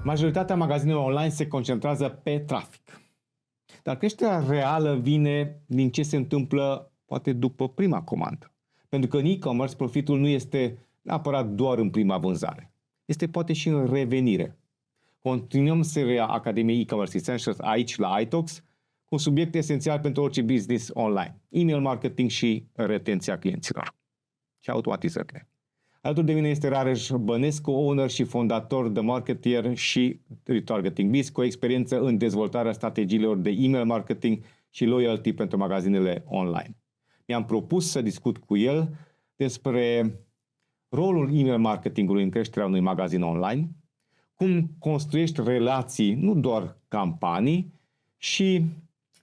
Majoritatea magazinelor online se concentrează pe trafic. Dar creșterea reală vine din ce se întâmplă poate după prima comandă. Pentru că în e-commerce profitul nu este neapărat doar în prima vânzare. Este poate și în revenire. Continuăm seria Academiei E-Commerce Essentials aici la iTalks cu un subiect esențial pentru orice business online. Email marketing și retenția clienților. Și automatizările. Alături de mine este Rareș Bănescu, owner și fondator de Marketeer și Retargeting Biz, cu experiență în dezvoltarea strategiilor de email marketing și loyalty pentru magazinele online. Mi-am propus să discut cu el despre rolul email marketingului în creșterea unui magazin online, cum construiești relații, nu doar campanii, și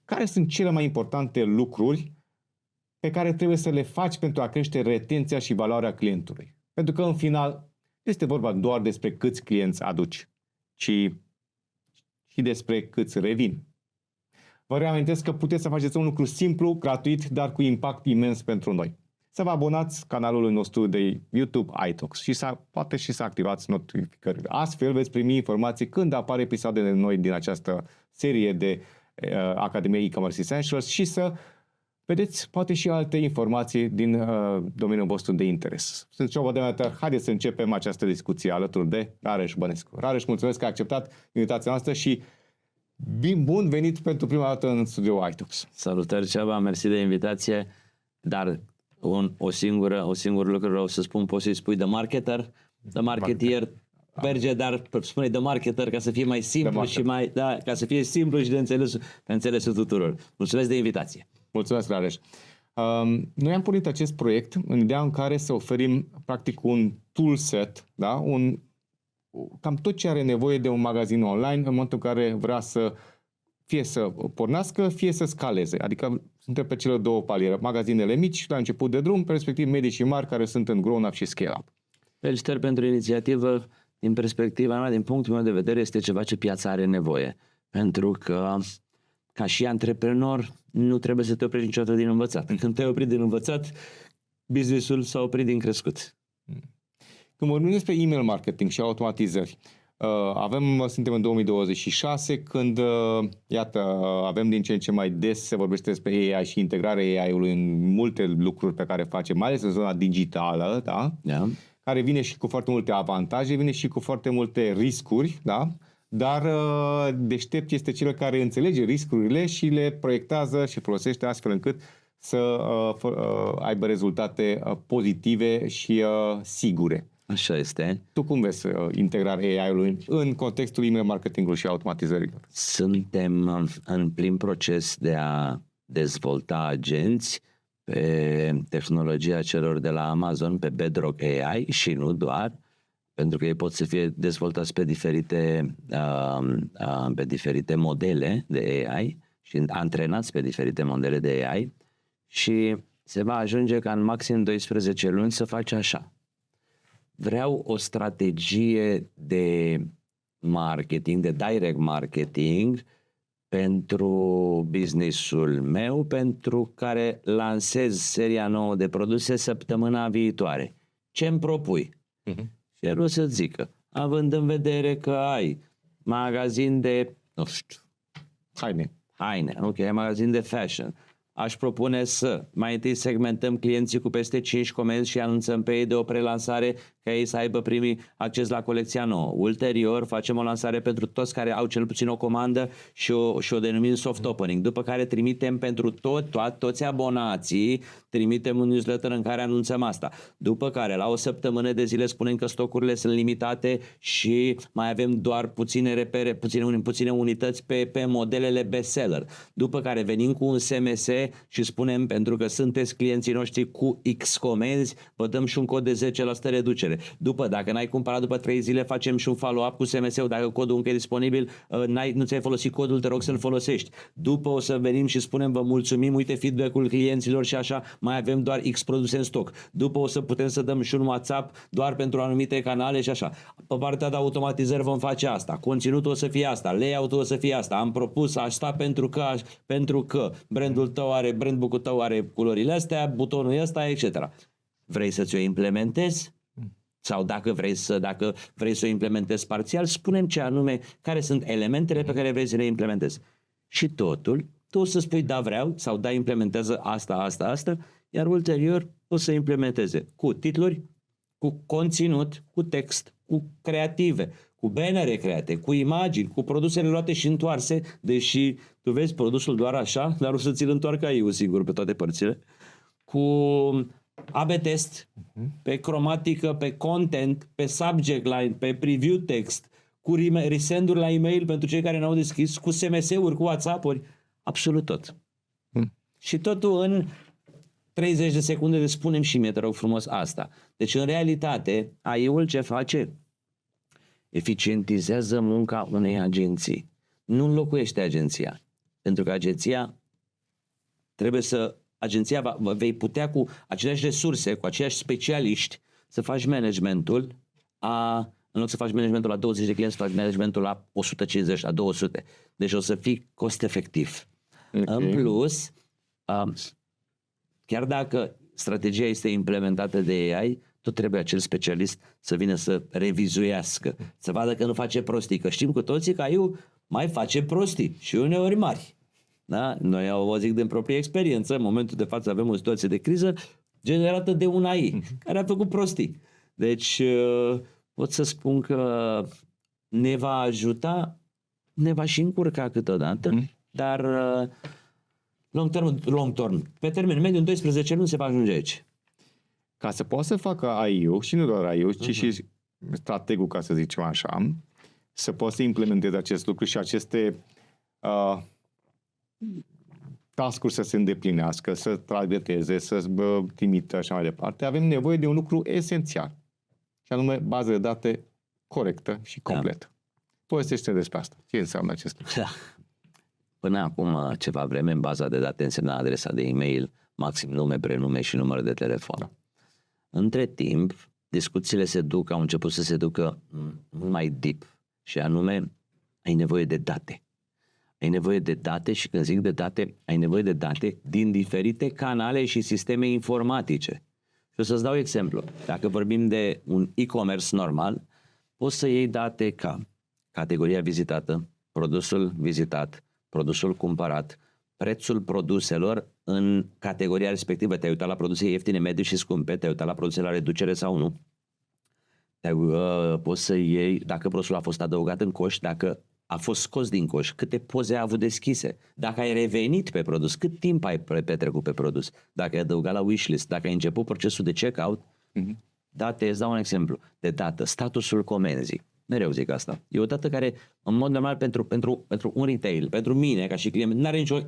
care sunt cele mai importante lucruri pe care trebuie să le faci pentru a crește retenția și valoarea clientului. Pentru că, în final, nu este vorba doar despre câți clienți aduci, ci și despre câți revin. Vă reamintesc că puteți să faceți un lucru simplu, gratuit, dar cu impact imens pentru noi. Să vă abonați canalului nostru de YouTube iTalks și poate și să activați notificările. Astfel veți primi informații când apar episoadele noi din această serie de Academie E-Commerce Essentials și să vedeți poate și alte informații din domeniul vostru de interes. Sunt Ciobo Demeter. Haideți să începem această discuție alături de Rareș Bănescu. Rareș, mulțumesc că ai acceptat invitația noastră și bun venit pentru prima dată în studio iTalks. Salutări, Ceaba, mersi de invitație, dar o singură lucru vreau să spun, poți să-i spui de marketer, de marketeer, merge, dar spune de marketer ca să fie mai simplu și ca să fie simplu și de înțelesul tuturor. Mulțumesc de invitație. Mulțumesc, Rareș. Noi am pornit acest proiect în ideea în care să oferim practic un toolset, da? Cam tot ce are nevoie de un magazin online în momentul în care vrea să fie să pornească, fie să scaleze. Adică suntem pe cele două paliere. Magazinele mici la început de drum, respectiv medii și mari care sunt în grown-up și scale-up. Felicitări pentru inițiativă. Din perspectiva mea, din punctul meu de vedere, este ceva ce piața are nevoie. Pentru că, ca și antreprenor, nu trebuie să te oprești niciodată din învățat. Când te-ai oprit din învățat, business-ul s-a oprit din crescut. Când vorbim despre email marketing și automatizări, suntem în 2026, când, iată, avem din ce în ce mai des se vorbește despre AI și integrarea AI-ului în multe lucruri pe care facem, mai ales în zona digitală, da? Yeah. Care vine și cu foarte multe avantaje, vine și cu foarte multe riscuri, da? Dar deștept este cel care înțelege riscurile și le proiectează și folosește astfel încât să aibă rezultate pozitive și sigure. Așa este. Tu cum vezi integrarea AI-ului în contextul email marketingului și automatizărilor? Suntem în plin proces de a dezvolta agenți pe tehnologia celor de la Amazon, pe Bedrock AI și nu doar, pentru că ei pot să fie dezvoltați pe diferite modele de AI și antrenați pe diferite modele de AI și se va ajunge ca în maxim 12 luni să faci așa. Vreau o strategie de marketing, de direct marketing pentru businessul meu, pentru care lansez seria nouă de produse săptămâna viitoare. Ce îmi propui? Și el o să zică, având în vedere că ai magazin de, nu știu, haine, ok, ai magazin de fashion, aș propune să mai întâi segmentăm clienții cu peste 5 comenzi și anunțăm pe ei de o prelansare ca ei să aibă primii acces la colecția nouă. Ulterior facem o lansare pentru toți care au cel puțin o comandă și o denumim soft opening, după care trimitem pentru toți abonații, trimitem un newsletter în care anunțăm asta. După care la o săptămână de zile spunem că stocurile sunt limitate și mai avem doar puține repere, puține unități pe modelele bestseller. După care venim cu un SMS și spunem, pentru că sunteți clienții noștri cu X comenzi, vă dăm și un cod de 10% reducere. Dacă n-ai cumpărat după 3 zile, facem și un follow-up cu SMS-ul. Dacă codul încă e disponibil, nu ți-ai folosit codul, te rog să-l folosești. După o să venim și spunem, vă mulțumim, uite feedback-ul clienților și așa, mai avem doar X produse în stoc. După o să putem să dăm și un WhatsApp doar pentru anumite canale și așa. Pe partea de automatizări vom face asta. Conținutul o să fie asta, layout-ul o să fie asta. Am propus asta pentru că brandul tău brandbook-ul tău are culorile astea, butonul ăsta, etc. Vrei să ți-o implementezi? Sau dacă vrei să o implementezi parțial, spune-mi ce anume, care sunt elementele pe care vrei să le implementezi. Și totul, tu o să spui da vreau sau da implementează asta, iar ulterior o să implementeze cu titluri, cu conținut, cu text, cu creative, cu bannere create, cu imagini, cu produsele luate și întoarse, deși tu vezi produsul doar așa, dar o să ți-l întoarcă eu singur pe toate părțile, cu AB test, pe cromatică, pe content, pe subject line, pe preview text, cu resend-uri la e-mail pentru cei care n-au deschis, cu SMS-uri, cu WhatsApp-uri, absolut tot. Și totul în 30 de secunde de spunem și mie, te rog frumos, asta. Deci, în realitate, AI-ul ce face? Eficientizează munca unei agenții. Nu înlocuiește agenția. Pentru că agenția vei putea cu aceleași resurse, cu aceiași specialiști, să faci managementul în loc să faci managementul la 20 de clienți, să faci managementul la 150, la 200. Deci o să fii cost efectiv. Okay. În plus, chiar dacă strategia este implementată de AI, tot trebuie acel specialist să vină să revizuiască, să vadă că nu face prostii. Că știm cu toții că AI-ul mai face prostii și uneori mari. Da? Noi o zic din proprie experiență, în momentul de față avem o situație de criză generată de un AI care a făcut prostii. Deci pot să spun că ne va ajuta, ne va și încurca câteodată, dar long term, pe termen mediu, în 12 luni se va ajunge aici. Ca să poată să facă AI-ul, și nu doar AI-ul, ci și strategul, ca să zicem așa, să poată să implementeze acest lucru și aceste task-uri să se îndeplinească, să targeteze, să trimită și mai departe, avem nevoie de un lucru esențial, și anume bază de date corectă și completă. Povestește despre asta. Ce înseamnă acest lucru? Da. Până acum, ceva vreme, în baza de date însemna adresa de e-mail, maxim nume, prenume și număr de telefon. Da. Între timp, discuțiile au început să se ducă mult mai deep, și anume, ai nevoie de date. Ai nevoie de date și când zic de date, ai nevoie de date din diferite canale și sisteme informatice. Și o să-ți dau exemplu. Dacă vorbim de un e-commerce normal, poți să iei date ca categoria vizitată, produsul vizitat, produsul cumpărat, prețul produselor în categoria respectivă. Te-ai uitat la produse ieftine, medii și scumpe, te-ai uitat la produse la reducere sau nu. Poți să iei dacă produsul a fost adăugat în coș, dacă a fost scos din coș, câte poze a avut deschise, dacă ai revenit pe produs, cât timp ai petrecut pe produs, dacă ai adăugat la wishlist, dacă ai început procesul de checkout. Date, îți dau un exemplu de dată, statusul comenzii. Mereu zic asta. E o dată care, în mod normal, pentru un retail, pentru mine, ca și client,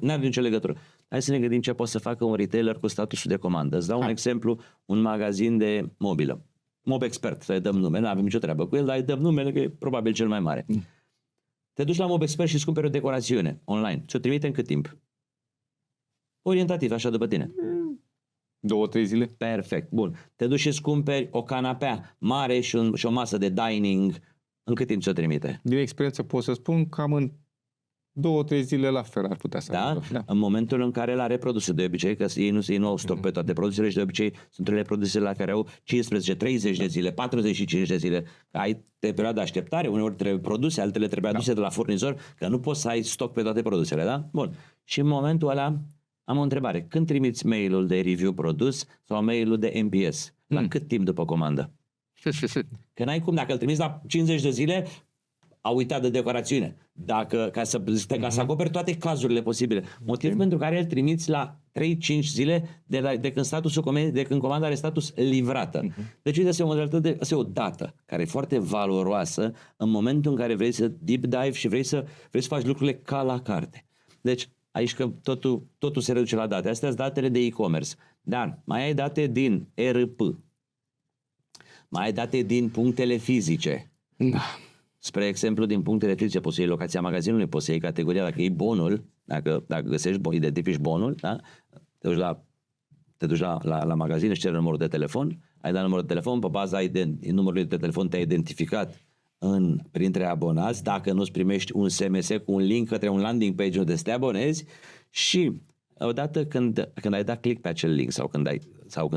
n-are nicio legătură. Hai să ne gândim ce poate să facă un retailer cu statusul de comandă. Îți dau un exemplu, un magazin de mobilă. Mobexpert, să-i dăm nume, nu avem nicio treabă cu el, dar îi dăm numele că e probabil cel mai mare. Te duci la Mobexpert și îți cumperi o decorațiune online. Și o trimite în cât timp? Orientativ, așa după tine. 2-3 zile. Perfect, bun. Te duci și îți cumperi o canapea mare și o masă de dining. În cât timp ți-o trimite? Din experiență pot să spun cam în 2-3 zile la fel ar putea să ajungă. Da? În momentul în care l-a reprodus, de obicei, că ei nu au stoc pe toate produsele și de obicei sunt unele produse la care au 15, 30 de zile, 45 de zile. Ai perioada de așteptare, uneori trebuie produse, altele trebuie aduse de la furnizor, că nu poți să ai stoc pe toate produsele, da? Bun. Și în momentul ăla am o întrebare. Când trimiți mail-ul de review produs sau mail-ul de NPS? La cât timp după comandă? Că n-ai cum, dacă îl trimiți la 50 de zile, a uitat de decorațiune. Ca să acoperi toate cazurile posibile. Motiv pentru care îl trimiți la 3-5 zile de când comanda are status livrată. Deci uite, asta e o dată care e foarte valoroasă în momentul în care vrei să deep dive și vrei să faci lucrurile ca la carte. Deci aici că totul se reduce la date. Astea sunt datele de e-commerce. Dar mai ai date din ERP. Mai ai date din punctele fizice. Da. Spre exemplu, din punctele fizice poți să iei locația magazinului, poți să iei categoria, dacă iei bonul, dacă găsești, identifici bonul, da? Te duci la magazin, își ceri numărul de telefon, ai dat numărul de telefon, pe baza numărului de telefon te-ai identificat printre abonați, dacă nu-ți primești un SMS cu un link către un landing page unde să te abonezi și odată când ai dat click pe acel link sau când ai sau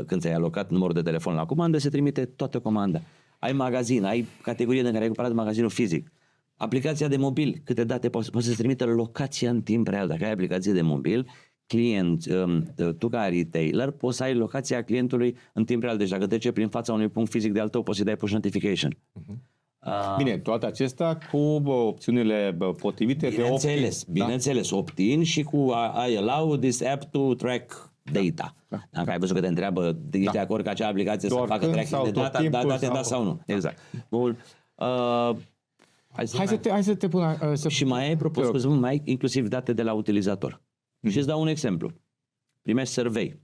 când ți-ai alocat numărul de telefon la comandă, se trimite toată comanda. Ai magazin, ai categorie de care ai cumpărat magazinul fizic. Aplicația de mobil, câte date poți să-ți trimită locația în timp real. Dacă ai aplicație de mobil, tu ca retailer poți să ai locația clientului în timp real. Deci dacă trece prin fața unui punct fizic de al tău, poți să dai push notification. Bine, toate acestea cu opțiunile potrivite de opt-in. Bineînțeles, opt-in și cu I allow this app to track data. Dacă ai văzut că te întreabă, ești de acord ca acea aplicație să facă tracking de data, sau nu. Exact. Bun. Hai să te pun... Și mai ai propus, mai inclusiv date de la utilizator. Și îți dau un exemplu. Primești survey.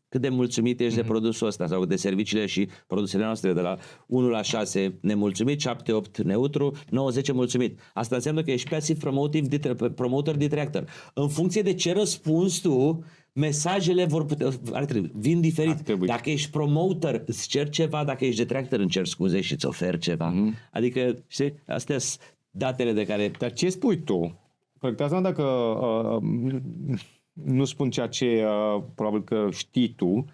Cât de mulțumit ești de produsul ăsta sau de serviciile și produsele noastre de la 1 la 6 nemulțumit, 7-8 neutru, 9-10 mulțumit. Asta înseamnă că ești passive promoter detractor. În funcție de ce răspunzi tu, mesajele vin diferit. Dacă ești promoter, îți cer ceva, dacă ești detractor, îmi cer scuze și îți oferi ceva. Adică, știi, astea sunt datele de care... Dar ce spui tu? Corectează-mă dacă nu spun ceea ce probabil că știi tu.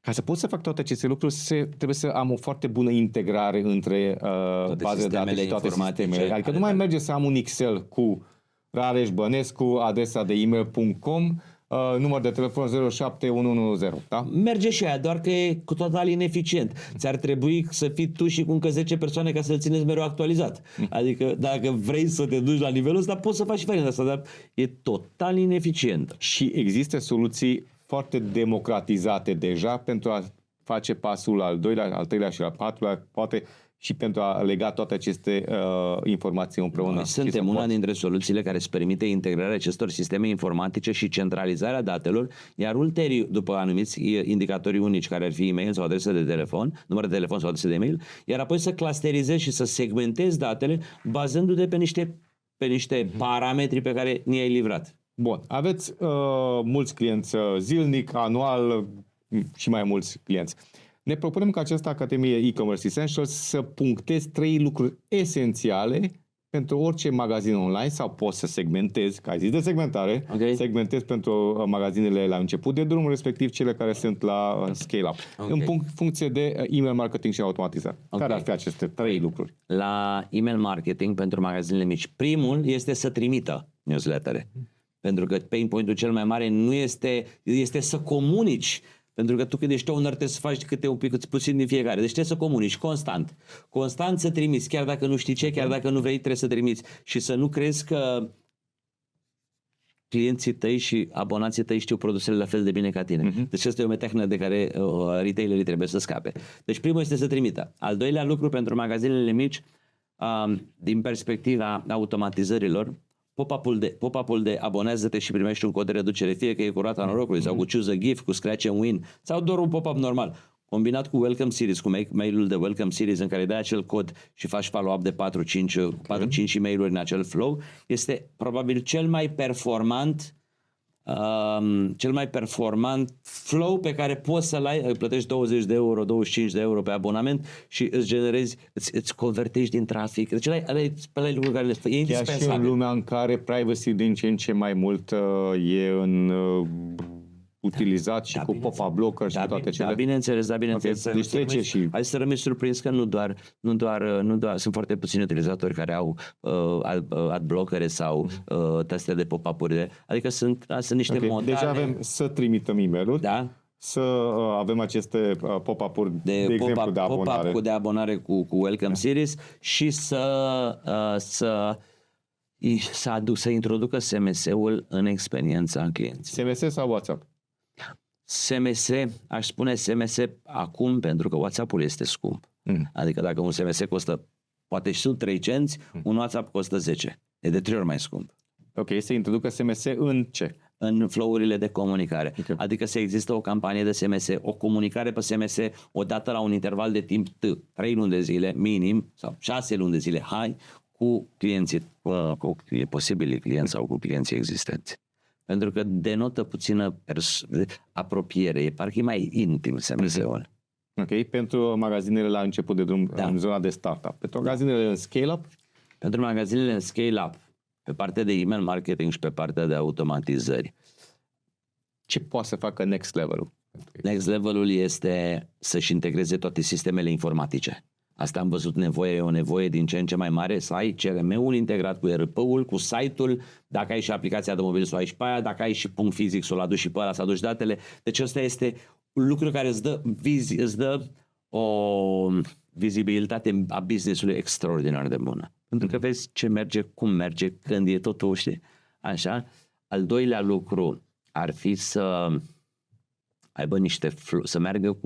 Ca să pot să fac toate aceste lucruri, trebuie să am o foarte bună integrare între baze de date și toate sistemele. Adică nu mai merge să am un Excel cu Rareș Bănescu, adresa de email.com, număr de telefon 07110, da? Merge și aia, doar că e cu total ineficient. Ți-ar trebui să fii tu și cu încă 10 persoane ca să-l țineți mereu actualizat. Adică dacă vrei să te duci la nivelul ăsta, poți să faci și varianta asta, dar e total ineficient. Și există soluții foarte democratizate deja pentru a face pasul al doilea, al treilea și al patrulea, poate și pentru a lega toate aceste informații împreună. Noi suntem una dintre soluțiile care îți permite integrarea acestor sisteme informatice și centralizarea datelor, iar ulterior, după anumiți indicatori unici, care ar fi e-mail sau adrese de telefon, număr de telefon sau adrese de e-mail, iar apoi să clusterizezi și să segmentezi datele bazându-te pe niște parametri pe care ni-ai livrat. Bun. Aveți mulți clienți zilnic, anual și mai mulți clienți. Ne propunem ca această Academie E-Commerce Essentials să punctezi 3 lucruri esențiale pentru orice magazin online sau poți să segmentezi, că ai zis de segmentare, segmentezi pentru magazinele la început de drum, respectiv cele care sunt la scale-up. În funcție de email marketing și automatizare. Care ar fi aceste 3 lucruri? La email marketing pentru magazinele mici, primul este să trimită newslettere. Pentru că pain point-ul cel mai mare nu este să comunici. Pentru că tu când ești owner trebuie să faci câte un pic puțin din fiecare. Deci trebuie să comunici constant. Constant să trimiți, chiar dacă nu știi ce, chiar dacă nu vrei, trebuie să trimiți. Și să nu crezi că clienții tăi și abonații tăi știu produsele la fel de bine ca tine. Deci asta e o metahnă de care retailerii trebuie să scape. Deci primul este să trimită. Al doilea lucru pentru magazinele mici, din perspectiva automatizărilor, pop-up-ul de abonează-te și primești un cod de reducere, fie că e cu rata norocului sau cu choose a gift, cu scratch and win sau doar un pop-up normal. Combinat cu Welcome Series, cu mail-ul de Welcome Series în care dai acel cod și faci follow-up de 4-5 e-mail-uri în acel flow, este probabil cel mai performant flow pe care poți să-l ai. Plătești 20 de euro, 25 de euro pe abonament și îți generezi, îți convertești din trafic. Deci ăla e lucruri care e indispensabil. Chiar și în lumea în care privacy din ce în ce mai mult e în utilizat și cu pop-up blocker și toate cele. Da, bineînțeles. Deci trece și... Hai să rămâi surprins că nu doar sunt foarte puțini utilizatori care au ad blockere sau teste de pop-up-uri. Adică sunt niște modale. Deci avem să trimitem e-mail-uri. Da. Să avem aceste pop-up-uri de exemplu de abonare. Pop-up de abonare cu Welcome Series și să introducă SMS-ul în experiența clienților. SMS sau WhatsApp? SMS, aș spune SMS acum pentru că WhatsApp-ul este scump. Adică dacă un SMS costă poate și sub 3 cenți, un WhatsApp costă 10. E de 3 ori mai scump. Ok, să introducă SMS în ce? În flow-urile de comunicare. Adică să există o campanie de SMS, o comunicare pe SMS odată la un interval de timp 3 luni de zile minim sau 6 luni de zile cu clienții, cu posibili clienți sau cu clienții existenți. Pentru că denotă puțină apropiere, parcă e mai intim SMS-ul. Ok, pentru magazinele la început de drum, în zona de startup. Pentru magazinele în scale-up? Pentru magazinele în scale-up, pe partea de email marketing și pe partea de automatizări. Ce poate să facă next level-ul? Next level-ul este să-și integreze toate sistemele informatice. Asta am văzut nevoie, e o nevoie din ce în ce mai mare, să ai CRM-ul integrat cu ERP-ul, cu site-ul, dacă ai și aplicația de mobil să o ai și pe aia, dacă ai și punct fizic să o aduci și pe ăla, să aduci datele. Deci ăsta este un lucru care îți dă o vizibilitate a business-ului extraordinar de bună. Pentru că vezi ce merge, cum merge, când e totul, știi? Așa. Al doilea lucru ar fi să aibă să meargă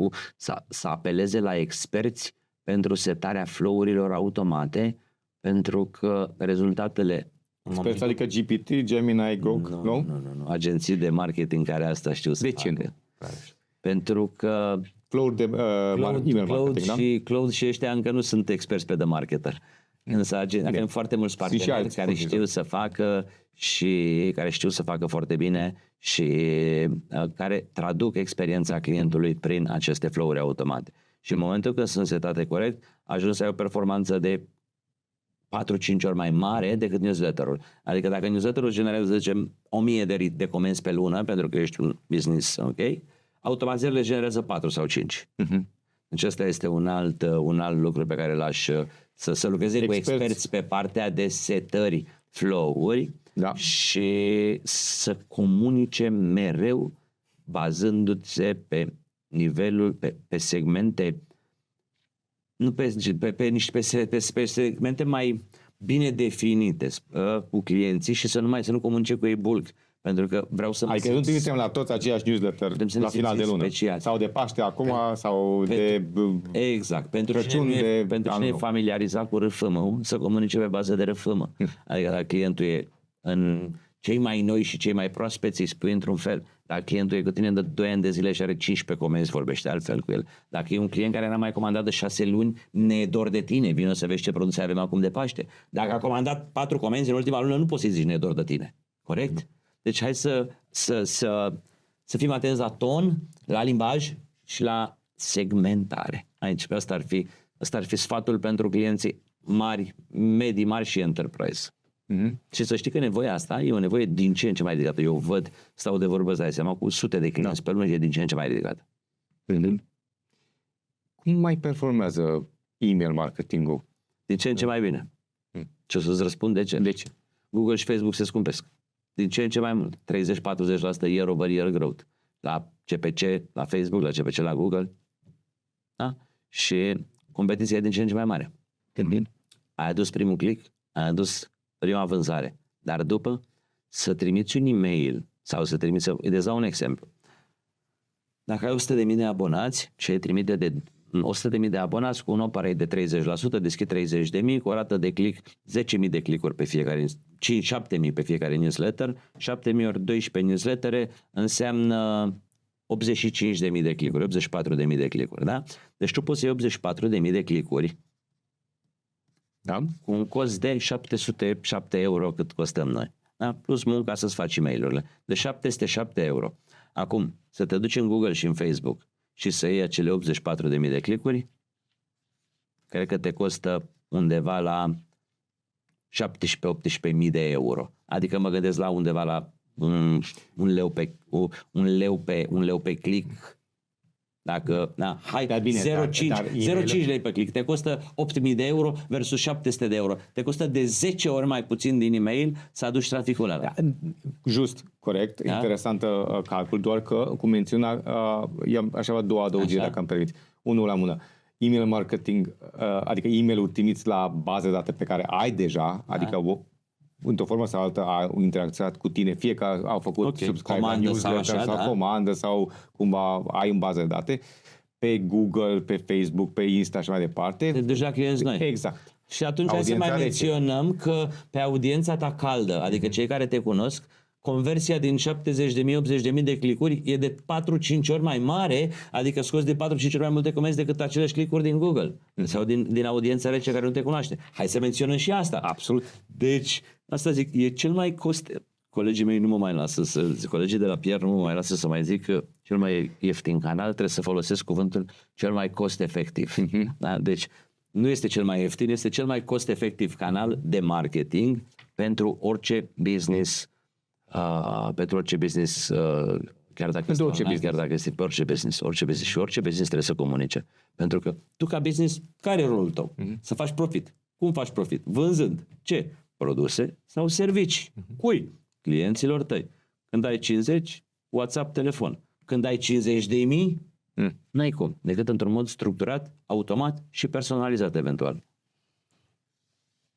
să apeleze la experți pentru setarea flow-urilor automate, pentru că rezultatele... Experți, adică GPT, Gemini, Grok, nu? Nu. Agenții de marketing care asta știu să facă. De ce? Pentru că Cloud de email marketing, da? Cloud și ăștia încă nu sunt experți pe de marketer. Însă avem foarte mulți parteneri care știu să facă și care știu să facă foarte bine și care traduc experiența clientului prin aceste flow-uri automate. Și în momentul când sunt setate corect, ajung să ai o performanță de 4-5 ori mai mare decât newsletter-ul. Adică dacă newsletter-ul generează, să zicem, 1000 de comenzi pe lună, pentru că ești un business, ok, automatizările generează 4 sau 5. Deci ăsta este un alt lucru pe care l-aș să lucreze cu experți pe partea de setări flow-uri, da, și să comunice mereu bazându-se pe nivelul, pe segmente, nu pe segmente mai bine definite cu clienții și să nu comunice cu ei bulk. Pentru că vreau să... Adică nu trimitem la toți aceiași newsletter la final de lună. Speciați. Sau de Paște acum, sau de exact. Pentru cine e familiarizat cu RFM, să comunice pe bază de RFM. Adică dacă clientul e în cei mai noi și cei mai proaspeți, îi spui într-un fel. Dacă clientul e cu tine de 2 ani de zile și are 15 comenzi, vorbește altfel cu el. Dacă e un client care n-a mai comandat de 6 luni, ne e dor de tine, vină să vezi ce produse avem acum de Paște. Dacă a comandat 4 comenzi în ultima lună, nu poți să-i zici ne e dor de tine. Corect? Deci hai să fim atenți la ton, la limbaj și la segmentare. Aici, asta ar fi sfatul pentru clienții mari, medii mari și enterprise. Și să știi că nevoia asta e o nevoie din ce în ce mai ridicată. Eu stau de vorbă, îți dai seama, cu sute de clienți pe lună și e din ce în ce mai ridicată. Cum mai performează email marketing-ul? Din ce în ce mai bine. Ce o să-ți răspund de ce? De ce? Google și Facebook se scumpesc. Din ce în ce mai mult. 30-40% year over year growth. La CPC, la Facebook, la CPC, la Google. Da? Și competiția e din ce în ce mai mare. Ai adus primul click, ai adus prima vânzare. Dar după, să trimiți un e-mail sau îți dau un exemplu. Dacă ai 100.000 de abonați și ai trimite de 100.000 de abonați cu un opt rate de 30%, deschid 30.000 cu o rată de click 10.000 de click-uri pe fiecare, 7.000 pe fiecare newsletter, 7.000 ori 12 newslettere înseamnă 85.000 de click-uri, 84.000 de click-uri, da? Deci tu poți să iei 84.000 de click-uri, da? Cu un cost de 707 euro cât costăm noi, da? Plus munca să-ți faci e-mail-urile. De 707 euro. Acum, să te duci în Google și în Facebook și să iei acele 84.000 de click-uri, cred că te costă undeva la 17-18.000 de euro. Adică mă gândesc la undeva la un leu pe click. Dacă, hai, 0,5 lei pe click. Te costă 8.000 de euro versus 700 de euro. Te costă de 10 ori mai puțin din e-mail să aduci traficul ăla. Just, corect. Da? Interesantă calcul, doar că cu mențiunea, aș avea două adăugiri, dacă îmi permiți. Unul la mână. Email marketing, adică e-mail-uri trimiți la baze de date pe care ai deja, adică într-o formă sau altă au interacționat cu tine, fie că au făcut subscribe la newsletter sau comandă sau cumva ai în bază de date, pe Google, pe Facebook, pe Insta și mai departe. Deci la clienți noi. Exact. Și atunci hai să mai menționăm că pe audiența ta caldă, adică cei care te cunosc, conversia din 70.000-80.000 de click-uri e de 4-5 ori mai mare, adică scoți de 4-5 ori mai multe comenzi decât aceleași click-uri din Google sau din audiența rece care nu te cunoaște. Hai să menționăm și asta. Absolut. Deci, asta zic, e cel mai colegii mei nu mă mai lasă colegii de la PR nu mă mai lasă să mai zic că cel mai ieftin canal, trebuie să folosesc cuvântul cel mai cost-efectiv. Da? Deci, nu este cel mai ieftin, este cel mai cost-efectiv canal de marketing pentru orice business Chiar dacă Pentru este orice online, business. chiar dacă este pe orice business, și orice business trebuie să comunice. Pentru că tu ca business, care e rolul tău? Să faci profit. Cum faci profit? Vânzând. Ce? Produse sau servicii. Cui? Clienților tăi. Când ai 50, WhatsApp, telefon. Când ai 50.000, n-ai cum. Decât într-un mod structurat, automat și personalizat eventual.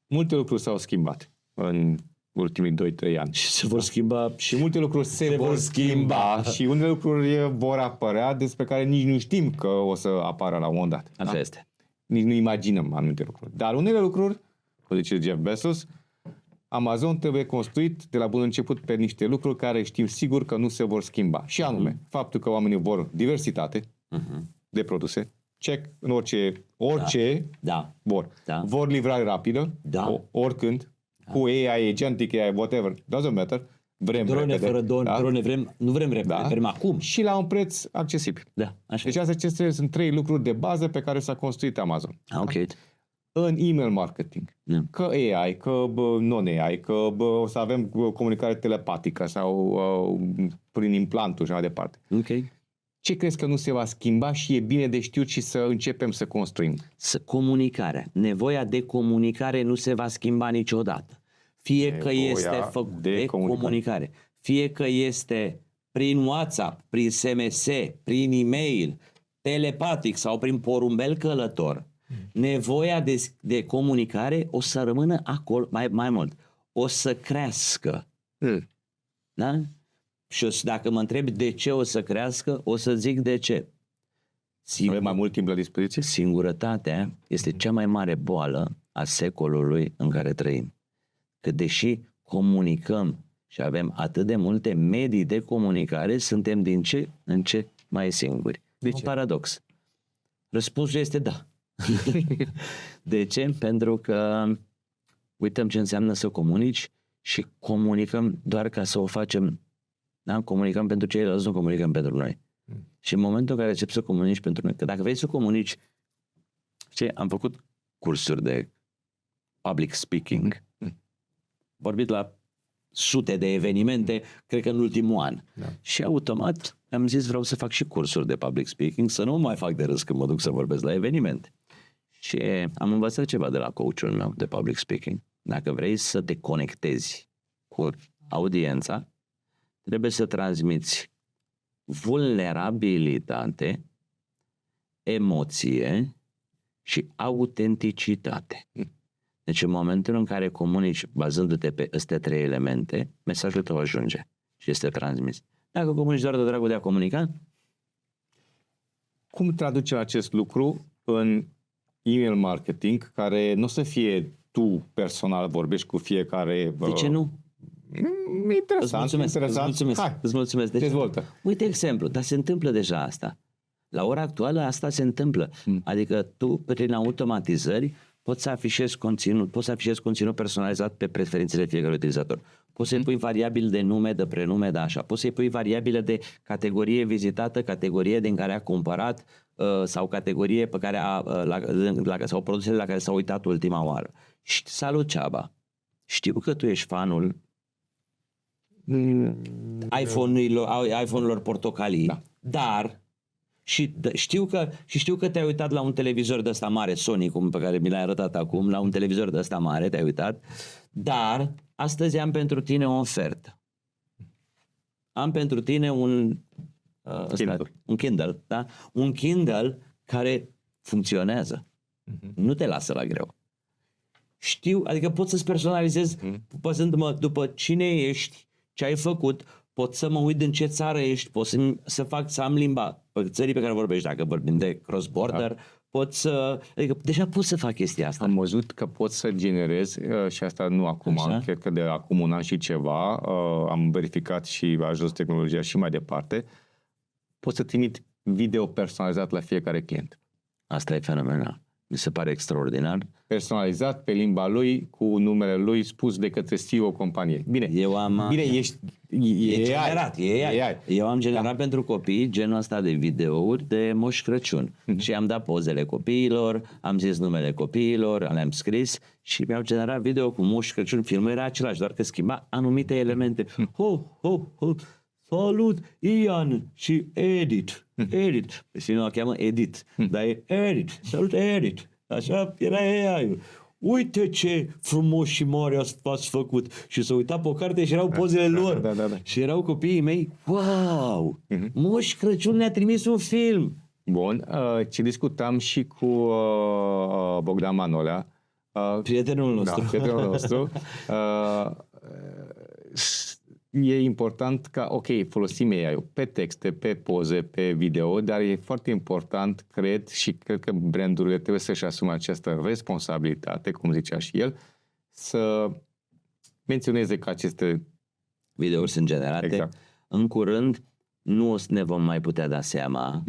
Multe lucruri s-au schimbat în ultimii 2-3 ani. Și se vor schimba Și multe lucruri se vor schimba și unele lucruri vor apărea despre care nici nu știm că o să apară la un moment dat. Așa este. Nici nu imaginăm anumite lucruri. Dar unele lucruri, cum zice Jeff Bezos, Amazon trebuie construit de la bun început pe niște lucruri care știm sigur că nu se vor schimba. Și anume, faptul că oamenii vor diversitate de produse, check în orice Da. vor. Da. Vor livrare rapidă, Da. oricând, cu AI, agentic AI, whatever, doesn't matter. Vrem Drone repede, fără da? drone, nu vrem repede, vrem acum. Și la un preț accesibil. Da, așa. Deci acestea sunt 3 lucruri de bază pe care s-a construit Amazon. Ok. În email marketing, că AI, că non-AI, că o să avem comunicare telepatică sau prin implanturi și mai departe. Ok. Ce crezi că nu se va schimba și e bine de știut și să începem să construim? Comunicarea. Nevoia de comunicare nu se va schimba niciodată. Fie că este făcut de comunicare, fie că este prin WhatsApp, prin SMS, prin e-mail, telepatic sau prin porumbel călător, nevoia de comunicare o să rămână acolo, mai mult, o să crească. Da? Și dacă mă întrebi de ce o să crească, o să zic de ce. Avem mai mult timp la dispoziție? Singurătatea este cea mai mare boală a secolului în care trăim. Că deși comunicăm și avem atât de multe medii de comunicare, suntem din ce în ce mai singuri. De Un ce? paradox. Răspunsul este da. De ce? Pentru că uităm ce înseamnă să comunici și comunicăm doar ca să o facem. Da? Comunicăm pentru ceilalți, nu comunicăm pentru noi. Și în momentul în care începi să comunici pentru noi, că dacă vrei să comunici, am făcut cursuri de public speaking, vorbit la sute de evenimente, cred că în ultimul an. Da. Și automat am zis vreau să fac și cursuri de public speaking, să nu mai fac de râs când mă duc să vorbesc la evenimente. Și am învățat ceva de la coachul meu de public speaking. Dacă vrei să te conectezi cu audiența, trebuie să transmiți vulnerabilitate, emoție și autenticitate. Deci în momentul în care comunici bazându-te pe aceste 3 elemente, mesajul tău ajunge și este transmis. Dacă comunici doar de dragul de a comunica, cum traducem acest lucru în email marketing, care nu o să fie tu personal vorbești cu fiecare... De ce nu? Interesant, Îți mulțumesc. Deci, dezvoltă. Uite exemplu, dar se întâmplă deja asta. La ora actuală asta se întâmplă. Adică tu, prin automatizări, poți să afișezi conținut personalizat pe preferințele fiecărui utilizator. Poți să-i pui variabile de nume, de prenume, de așa. Poți să-i pui variabile de categorie vizitată, categorie din care a cumpărat sau categorie pe care sau produsele la care s-a uitat ultima oară. Salut, Ceaba! Știu că tu ești fanul iPhone-urilor portocalii, dar știu că te-ai uitat la un televizor de ăsta mare, Sony, pe care mi l-ai arătat acum, la un televizor de ăsta mare te-ai uitat, dar astăzi am pentru tine o ofertă. Am pentru tine un Kindle, da? Un Kindle care funcționează. Nu te lasă la greu. Știu, adică pot să-ți personalizez păzându-mă după cine ești, ce ai făcut, pot să mă uit în ce țară ești, pot să am limba pe țării pe care vorbești, dacă vorbim de cross-border, adică deja pot să fac chestia asta. Am văzut că pot să generez, și asta nu acum, cred că de acum un an și ceva, am verificat și a ajuns tehnologia și mai departe, pot să trimit video personalizat la fiecare client. Asta e fenomenal. Mi se pare extraordinar. Personalizat pe limba lui, cu numele lui spus de către CEO companiei. Bine, Eu am generat pentru copii genul ăsta de videouri de Moș Crăciun. Și am dat pozele copiilor, am zis numele copiilor, le-am scris și mi-au generat video cu Moș Crăciun. Filmul era același, doar că schimba anumite elemente. salut, Ian și Edith. Edith, pe cineva o cheamă Edith, dar e Edith, salut Edith. Așa era AI-ul. Uite ce frumos și mare ați făcut. Și s-a uitat pe o carte și erau pozele lor. Da. Și erau copiii mei, wow, Moș Crăciun ne-a trimis un film. Bun, ce discutam și cu Bogdan Manolea, Prietenul nostru. Da, prietenul nostru. E important ca, ok, folosim AI pe texte, pe poze, pe video, dar e foarte important, cred, și cred că brandurile trebuie să-și asume această responsabilitate, cum zicea și el, să menționeze că aceste Videouri sunt generate. Exact. În curând nu o să ne vom mai putea da seama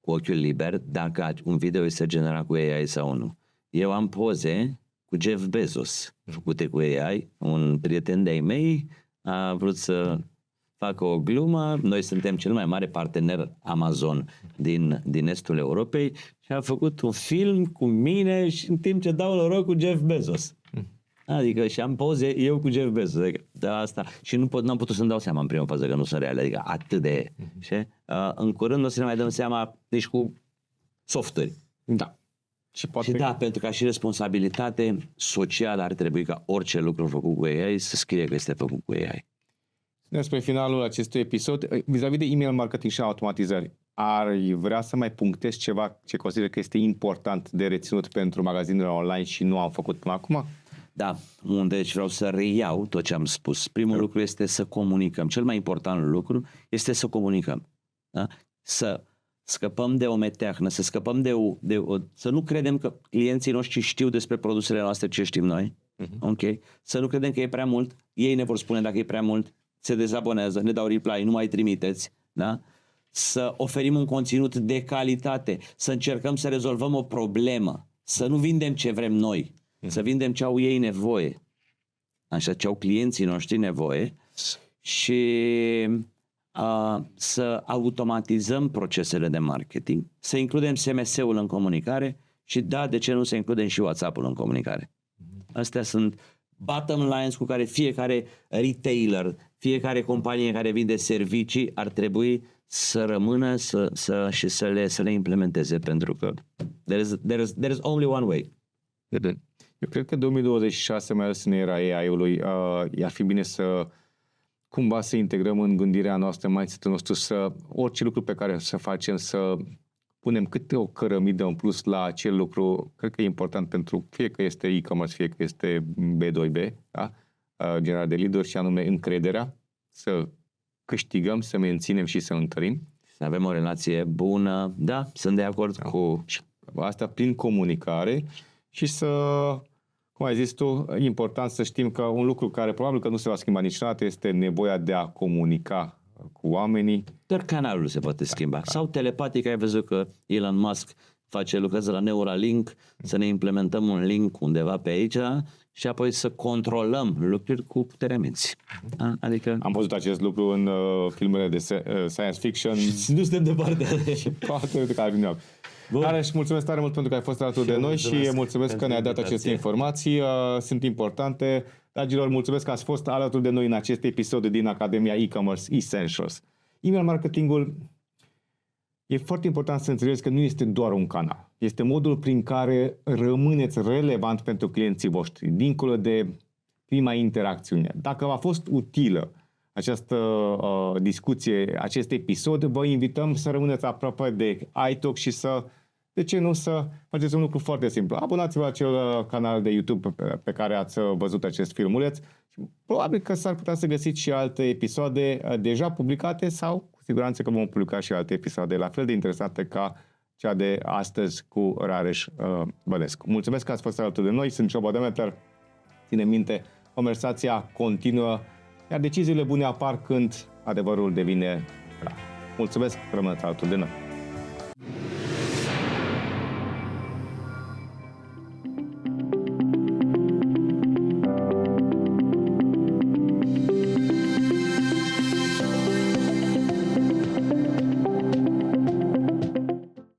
cu ochiul liber dacă un video este generat cu AI sau nu. Eu am poze cu Jeff Bezos făcute cu AI. Un prieten de-ai mei a vrut să facă o glumă. Noi suntem cel mai mare partener Amazon din estul Europei și a făcut un film cu mine și în timp ce dau noroc cu Jeff Bezos. Adică și am poze eu cu Jeff Bezos. Adică, de asta. Și n-am putut să-mi dau seama în prima fază că nu sunt reale. Adică atât de... în curând o să ne mai dăm seama, deci cu softuri. Da. Și da, pentru că și responsabilitate socială ar trebui ca orice lucru făcut cu AI să scrie că este făcut cu AI. Spre finalul acestui episod, vis-a-vis de email marketing și automatizări, ar vrea să mai punctezi ceva ce consider că este important de reținut pentru magazinele online și nu am făcut până acum? Da, deci vreau să reiau tot ce am spus. Primul lucru este să comunicăm. Cel mai important lucru este să comunicăm. Da? Să scăpăm de o meteahnă, să scăpăm să nu credem că clienții noștri știu despre produsele noastre ce știm noi. Ok? Să nu credem că e prea mult. Ei ne vor spune dacă e prea mult, se dezabonează, ne dau reply, nu mai trimiteți. Da? Să oferim un conținut de calitate, să încercăm să rezolvăm o problemă, să nu vindem ce vrem noi, să vindem ce au ei nevoie, așa, ce au clienții noștri nevoie și să automatizăm procesele de marketing, să includem SMS-ul în comunicare și da, de ce nu să includem și WhatsApp-ul în comunicare. Astea sunt bottom lines cu care fiecare retailer, fiecare companie care vinde servicii ar trebui să rămână și să le implementeze, pentru că there is only one way. Eu cred că 2026, mai ales în era AI-ului, ar fi bine să cumva să integrăm în gândirea noastră, mindset-ul nostru, să orice lucru pe care să facem, să punem câte o cărămidă în plus la acel lucru. Cred că e important pentru fie că este e-commerce, fie că este B2B, da? Generare de lead-uri, și anume încrederea, să câștigăm, să menținem și să întărim. Să avem o relație bună, da, sunt de acord cu asta prin comunicare și să, cum ai zis tu, e important să știm că un lucru care probabil că nu se va schimba niciodată este nevoia de a comunica cu oamenii. Doar canalul se poate schimba. Sau telepatic, ai văzut că Elon Musk lucrează la Neuralink, să ne implementăm un link undeva pe aici și apoi să controlăm lucruri cu puterea minții. Adică... Am văzut acest lucru în filmele de science fiction. Și nu suntem departe. Și poate de care vine. Dar și mulțumesc tare mult pentru că ai fost alături de noi și mulțumesc că ne-ai dat aceste informații. Sunt importante. Dragilor, mulțumesc că ați fost alături de noi în acest episod din Academia E-Commerce Essentials. Email marketingul e foarte important să înțelegeți că nu este doar un canal. Este modul prin care rămâneți relevant pentru clienții voștri, dincolo de prima interacțiune. Dacă v-a fost utilă această discuție, acest episod, vă invităm să rămâneți aproape de iTalk și de ce nu să faceți un lucru foarte simplu. Abonați-vă la acel canal de YouTube pe care ați văzut acest filmuleț. Probabil că s-ar putea să găsiți și alte episoade deja publicate sau cu siguranță că vom publica și alte episoade la fel de interesante ca cea de astăzi cu Rareș Bănescu. Mulțumesc că ați fost alături de noi. Sunt Ciobo Demeter. Ține minte, conversația continuă, iar deciziile bune apar când adevărul devine clar. Mulțumesc că rămâneți alături de noi.